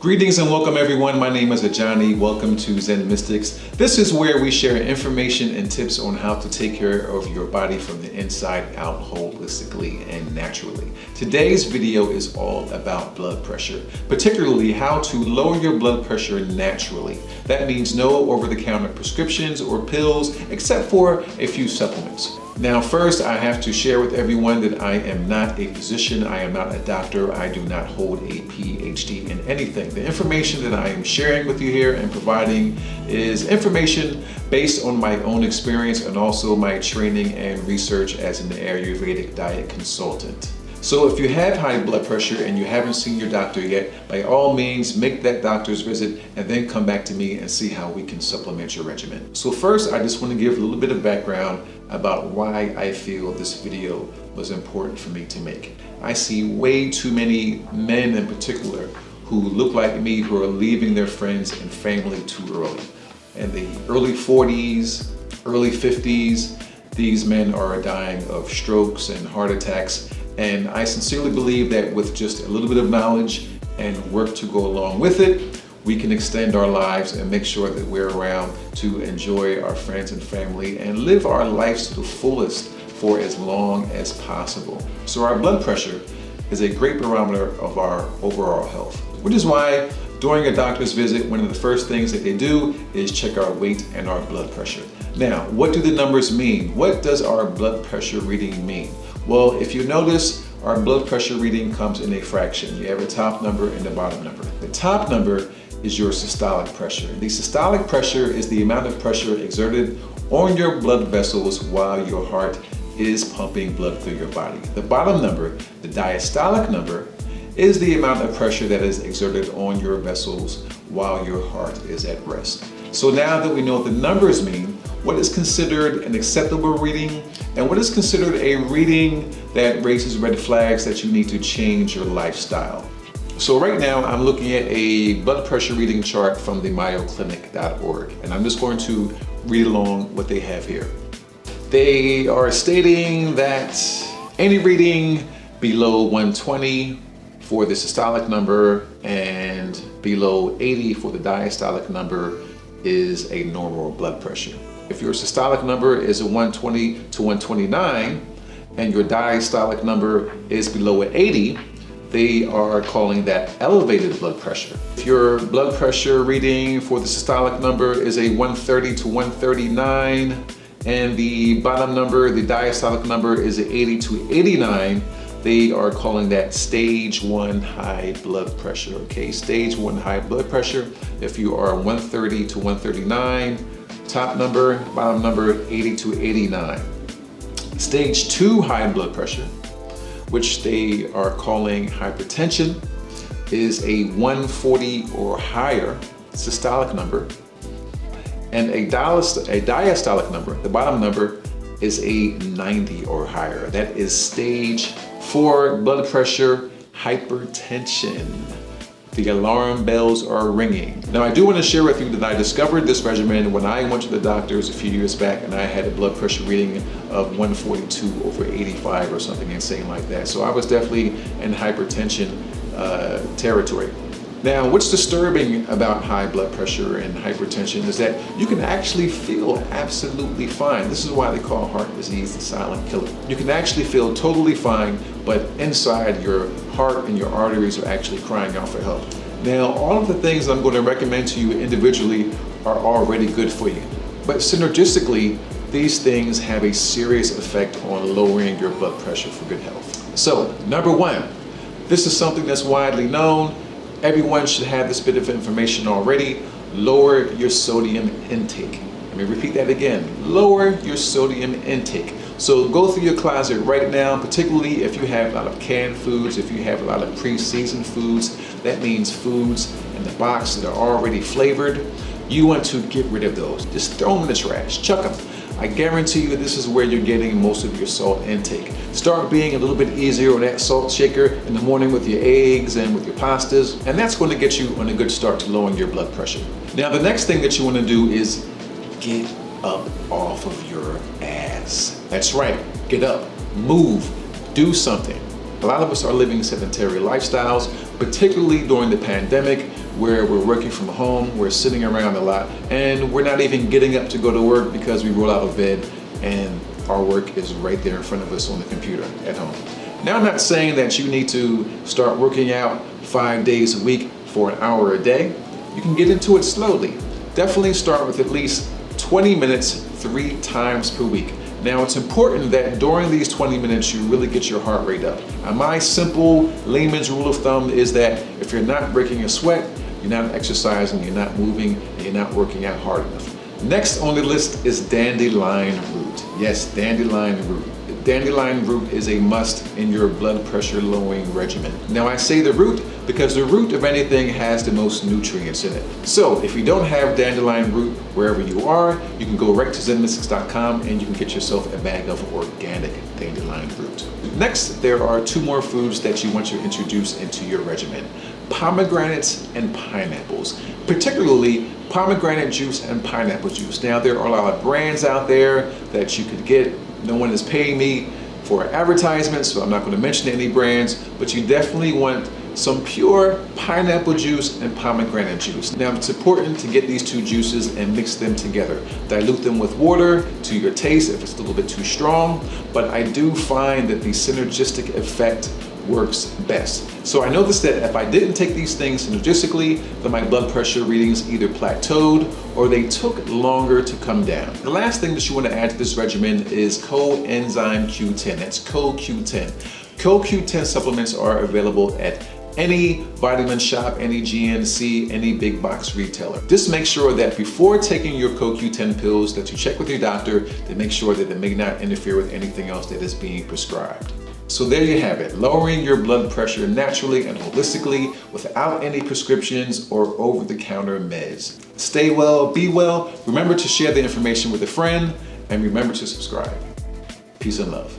Greetings and welcome everyone. My name is Ajani. Welcome to Zen Mystics. This is where we share information and tips on how to take care of your body from the inside out holistically and naturally. Today's video is all about blood pressure, particularly how to lower your blood pressure naturally. That means no over-the-counter prescriptions or pills, except for a few supplements. Now, first, I have to share with everyone that I am not a physician. I am not a doctor. I do not hold a PhD in anything. The information that I am sharing with you here and providing is information based on my own experience and also my training and research as an Ayurvedic diet consultant. So if you have high blood pressure and you haven't seen your doctor yet, by all means, make that doctor's visit and then come back to me and see how we can supplement your regimen. So first, I just want to give a little bit of background about why I feel this video was important for me to make. I see way too many men in particular who look like me who are leaving their friends and family too early. In the early 40s, early 50s, these men are dying of strokes and heart attacks. And I sincerely believe that with just a little bit of knowledge and work to go along with it, we can extend our lives and make sure that we're around to enjoy our friends and family and live our lives to the fullest for as long as possible. So our blood pressure is a great barometer of our overall health, which is why during a doctor's visit, one of the first things that they do is check our weight and our blood pressure. Now, what do the numbers mean? What does our blood pressure reading mean? Well, if you notice, our blood pressure reading comes in a fraction. You have a top number and a bottom number. The top number is your systolic pressure. The systolic pressure is the amount of pressure exerted on your blood vessels while your heart is pumping blood through your body. The bottom number, the diastolic number, is the amount of pressure that is exerted on your vessels while your heart is at rest. So now that we know what the numbers mean, what is considered an acceptable reading and what is considered a reading that raises red flags that you need to change your lifestyle. So right now I'm looking at a blood pressure reading chart from the mayoclinic.org, and I'm just going to read along what they have here. They are stating that any reading below 120 for the systolic number and below 80 for the diastolic number is a normal blood pressure. If your systolic number is a 120 to 129 and your diastolic number is below 80, they are calling that elevated blood pressure. If your blood pressure reading for the systolic number is a 130 to 139 and the bottom number, the diastolic number, is a 80 to 89, they are calling that stage 1 high blood pressure, okay? Stage 1 high blood pressure. If you are 130 to 139, top number, bottom number, 80 to 89. Stage 2 high blood pressure, which they are calling hypertension, is a 140 or higher systolic number. And a diastolic number, the bottom number, is a 90 or higher. That is stage 4 blood pressure hypertension. The alarm bells are ringing. Now, I do want to share with you that I discovered this regimen when I went to the doctors a few years back and I had a blood pressure reading of 142 over 85 or something insane like that. So I was definitely in hypertension territory. Now, what's disturbing about high blood pressure and hypertension is that you can actually feel absolutely fine. This is why they call heart disease the silent killer. You can actually feel totally fine, but inside your heart and your arteries are actually crying out for help. Now, all of the things I'm going to recommend to you individually are already good for you, but synergistically, these things have a serious effect on lowering your blood pressure for good health. So, number 1, this is something that's widely known. Everyone should have this bit of information already. Lower your sodium intake. Let me repeat that again. Lower your sodium intake. So go through your closet right now, particularly if you have a lot of canned foods, if you have a lot of pre-seasoned foods. That means foods in the box that are already flavored. You want to get rid of those. Just throw them in the trash, chuck them. I guarantee you this is where you're getting most of your salt intake. Start being a little bit easier on that salt shaker in the morning with your eggs and with your pastas, and that's going to get you on a good start to lowering your blood pressure. Now, the next thing that you want to do is get up off of your ass. That's right, get up, move, do something. A lot of us are living sedentary lifestyles. particularly during the pandemic where we're working from home, we're sitting around a lot, and we're not even getting up to go to work because we roll out of bed and our work is right there in front of us on the computer at home. Now, I'm not saying that you need to start working out 5 days a week for an hour a day. You can get into it slowly. Definitely start with at least 20 minutes 3 times per week. Now, it's important that during these 20 minutes, you really get your heart rate up. My simple layman's rule of thumb is that if you're not breaking a sweat, you're not exercising, you're not moving, and you're not working out hard enough. Next on the list is dandelion root. Yes, dandelion root. Dandelion root is a must in your blood pressure lowering regimen. Now, I say the root because the root of anything has the most nutrients in it. So if you don't have dandelion root wherever you are, you can go right to zenmystics.com and you can get yourself a bag of organic dandelion root. Next, there are 2 more foods that you want to introduce into your regimen: pomegranates and pineapples, particularly pomegranate juice and pineapple juice. Now, there are a lot of brands out there that you could get. No one is paying me for advertisements, so I'm not going to mention any brands, but you definitely want some pure pineapple juice and pomegranate juice. Now, it's important to get these 2 juices and mix them together. Dilute them with water to your taste if it's a little bit too strong, but I do find that the synergistic effect works best. So I noticed that if I didn't take these things synergistically, then my blood pressure readings either plateaued or they took longer to come down. The last thing that you want to add to this regimen is Coenzyme Q10. That's CoQ10. CoQ10 supplements are available at any vitamin shop, any GNC, any big box retailer. Just make sure that before taking your CoQ10 pills that you check with your doctor to make sure that it may not interfere with anything else that is being prescribed. So there you have it, lowering your blood pressure naturally and holistically without any prescriptions or over-the-counter meds. Stay well, be well. Remember to share the information with a friend and remember to subscribe. Peace and love.